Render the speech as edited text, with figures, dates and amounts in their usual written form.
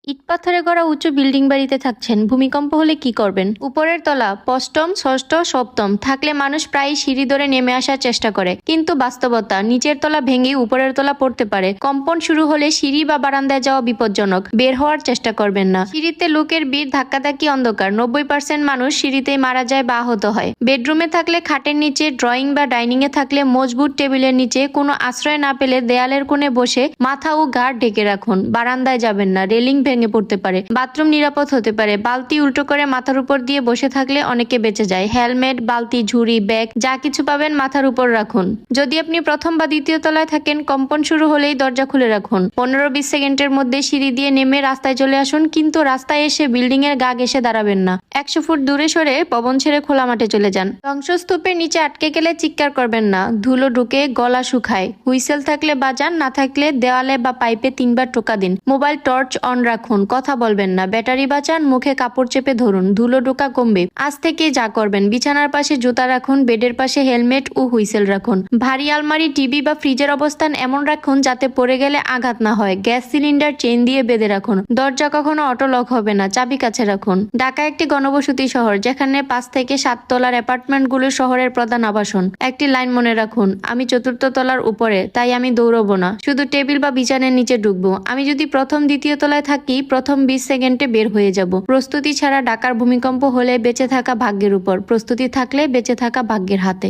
ইট পাথরে গড়া উঁচু বিল্ডিং বাড়িতে থাকছেন, ভূমিকম্প হলে কি করবেন? উপরের তলা পঞ্চম, ষষ্ঠ, সপ্তম থাকলে মানুষ প্রায় সিঁড়ি ধরে নেমে আসার চেষ্টা করে, কিন্তু বাস্তবতা নিচের তলা ভেঙে উপরের তলা পড়তে পারে। কম্পন শুরু হলে সিঁড়ি বা বারান্দায় যাওয়া বিপজ্জনক, বের হওয়ার চেষ্টা করবেন না। সিঁড়িতে লোকের ভিড়, ধাক্কাধাক্কি, অন্ধকার। 90% মানুষ সিঁড়িতেই মারা যায় বা আহত হয়। বেডরুমে থাকলে খাটের নিচে, ড্রয়িং বা ডাইনিং এ থাকলে মজবুত টেবিলের নিচে, কোনো আশ্রয় না পেলে দেয়ালের কোণে বসে মাথা ও ঘাড় ঢেকে রাখুন। বারান্দায় যাবেন না, রেলিং ভেঙে পড়তে পারে। বাথরুম নিরাপদ হতে পারে, বালতি উল্টো করে মাথার উপর দিয়ে বসে থাকলে অনেকে বেঁচে যায়। হেলমেট, বালতি, ঝুড়ি, ব্যাগ যা কিছু পাবেন মাথার উপর রাখুন। যদি আপনি প্রথম বা দ্বিতীয় তলায় থাকেন, কম্পন শুরু হলেই দরজা খুলে রাখুন। 15-20 সেকেন্ডের মধ্যে সিঁড়ি দিয়ে নেমে রাস্তায় চলে আসুন, কিন্তু রাস্তায় এসে বিল্ডিং এর গা ঘেঁষে দাঁড়াবেন না। 100 ফুট দূরে সরে ভবন ছেড়ে খোলা মাঠে চলে যান। ধ্বংসস্তূপের নিচে আটকে গেলে চিৎকার করবেন না, ধুলো ঢুকে গলা শুকায়। হুইসেল থাকলে বাজান, না থাকলে দেওয়ালে বা পাইপে 3 বার টোকা দিন। মোবাইল টর্চ অন রাখুন, কথা বলবেন না। ব্যাটারি বাঁচান, মুখে কাপড় চেপে ধরুন, ধুলো ঢোকা কমবে। আজ থেকে যা করবেন, বিছানার পাশে জুতা রাখুন, বেডের পাশে হেলমেট ও হুইসেল রাখুন। ভারী আলমারি, টিভি বা ফ্রিজের অবস্থান এমন রাখুন যাতে পড়ে গেলে আঘাত না হয়। গ্যাস সিলিন্ডার চেইন দিয়ে বেঁধে রাখুন। দরজা কখনো অটো লক হবে না, চাবি কাছে রাখুন। ঢাকা একটি ঘনবসতি শহর, যেখানে 5 থেকে 7 তলার অ্যাপার্টমেন্টগুলো শহরের প্রধান আবাসন। একটি লাইন মনে রাখুন, আমি 4র্থ তলার উপরে, তাই আমি দৌড়বো না, শুধু টেবিল বা বিছানার নিচে ঢুকবো। আমি যদি প্রথম দ্বিতীয় তলায় থাকি, প্রথম 20 সেকেন্ডে বের হয়ে যাব। প্রস্তুতি ছাড়া ঢাকার ভূমিকম্প হলে বেঁচে থাকা ভাগ্যের উপর, প্রস্তুতি থাকলে বেঁচে থাকা ভাগ্যের হাতে।